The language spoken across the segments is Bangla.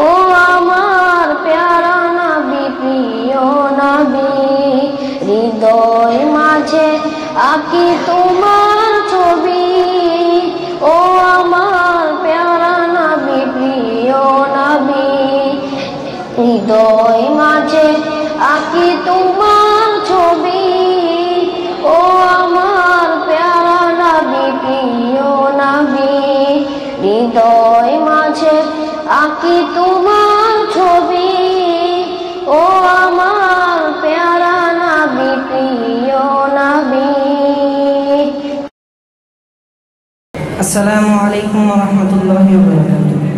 ও আমার প্যারা নবী প্রিয় নবী হৃদয় মাঝে আঁকি তোমার ছবি ও আমার প্যারা নবী প্রিয় নবী হৃদয় মাঝে আঁকি তোমার ছবি ও আমার প্যারা নবী প্রিয় নবী হৃদয় মাঝে আঁকি তোমার ছবি ও আমার প্যারা নবী প্রিয় নবী। আসসালামু আলাইকুম ওয়া রাহমাতুল্লাহি ওয়া বারাকাতুহু।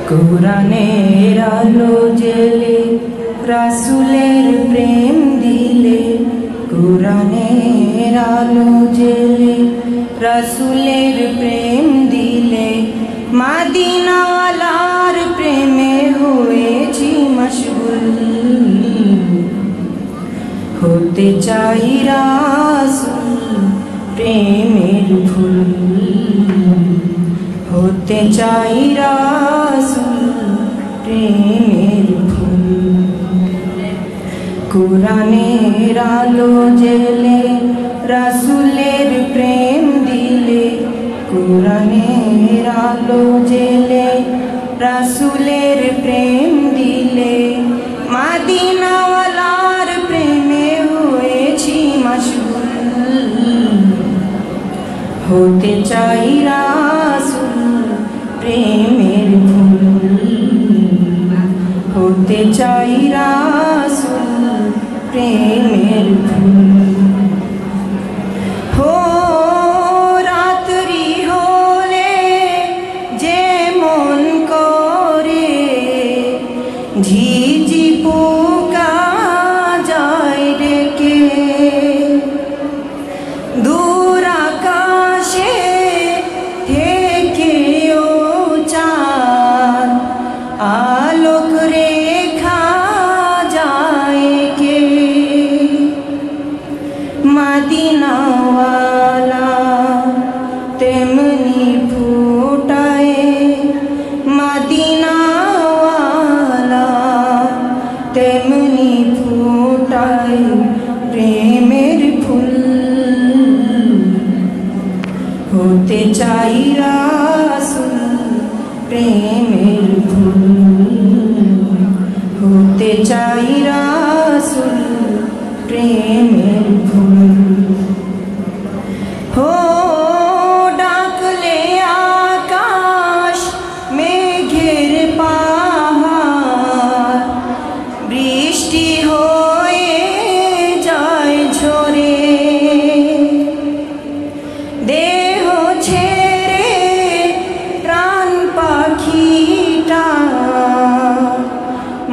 কুরআনের আলো জেলে রাসূলের প্রেম দিলে কুরআনের আলো জেলে রাসূলের প্রেম দিলে মদিনাওয়ালার প্রেমে হয়েছি মশগুল হতে চাই রাসূল প্রেমের ফুল হতে চাই রাসূল প্রেমের ফুল কুরআনের আলো জেলে রাসূলের প্রেম দিলে কুরআনের আলো জেলে রাসূলের প্রেম দিলে মদিনাওয়ালার প্রেমে হয়েছি মশগুল হতে চাই রাসূল প্রেমের ফুল হতে চাই রাসূল প্রেমের ফুল। হো রাত্রি হলে যে মন করে ঝিঝি পোকা যায় ডেকে দূর আকাশে থেকেও চাঁদ আলোক রেখা যায় কে মদিনাওয়ালা তেমনি ফুটায় মদিনাওয়ালা তেমনি ফুটায় প্রেমের ফুল হতে চাই রাসূল প্রেমের ফুল হতে চাই রাসূল প্রেমের ফুল। হো ডাকলে আকাশ মেঘের পাহাড় বৃষ্টি হয়ে যায় ঝরে দেহ ছেড়ে প্রাণ পাখিটা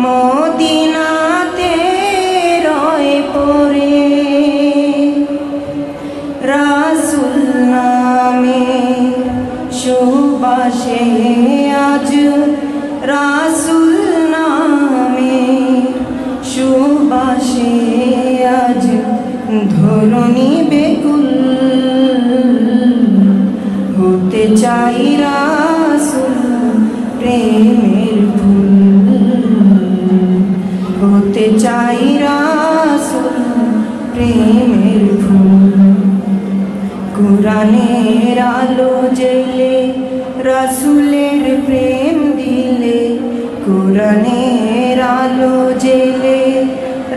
মদিনাতে রয়ে পড়ে রাসূল নামে সুবাসে আজ রাসূল নামে সুবাসে আজ ধরণী বেকুল হতে চাই রাসূল প্রেমের ফুল হতে চাই রাসূল প্রেমের ফুল কুরআনের আলো জেলে রাসূলের প্রেম দিলে কুরআনের আলো জেলে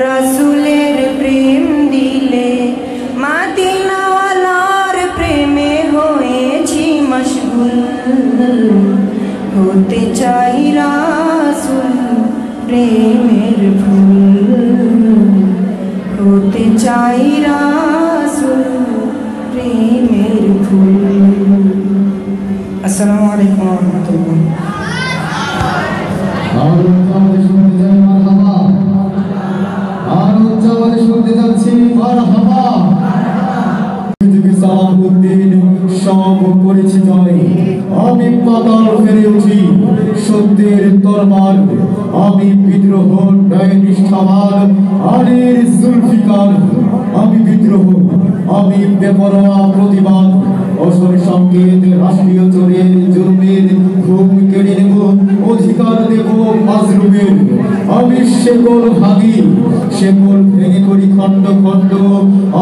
রাসূলের প্রেম দিলে মদিনাওয়ালার প্রেমে হয়েছি মশগুল হতে চাই রাসূল প্রেমের ফুল হতে চাই রাসূল প্রেমের ফুল। আসসালামু আলাইকুম ওয়া রাহমাতুল্লাহ। সব করেছি জয় আমি পাতাল ফেরে উঠি সত্যের তরবার, আমি বিদ্রোহ ন্যায় নিষ্ঠাবান আলীর জুলফিকার, আমি বিদ্রোহ, আমি বেপরোয়া প্রতিবাদ, অসর সংকেত রাষ্ট্রীয় চোরের জুলুমের ঘুম কেড়ে নেব, অধিকার দেব মাজলুমের, আমি শেকল ভাগি, শেকল ভেঙে করি খণ্ড খণ্ড,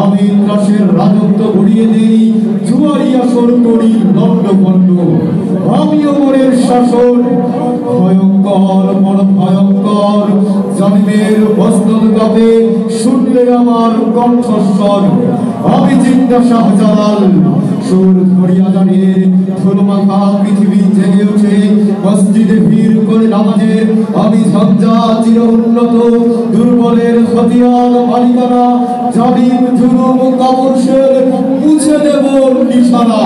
আমি ত্রাসের রাজত্ব গড়িয়ে দেই, জুয়ারি আসর করি দণ্ড খণ্ড, আমি ওমরের শাসন ভয়ঙ্কর বড় ভয়ঙ্কর, জালিমের বস্ত্রদাপে শুনলে আমার কণ্ঠস্বর, আমি জিন্দা শাহজালাল, সুর ধরিয়া জানের ধুলমাখা পৃথিবী জেগে ওঠে, মসজিদে ভিড় করে নামাজের আমি ঝঞ্ঝা চির উন্নত, দুর্বলের হতিয়ার মালিকানা, জালিম জুলুম কাপুরুষের মুছে দেব নিশানা।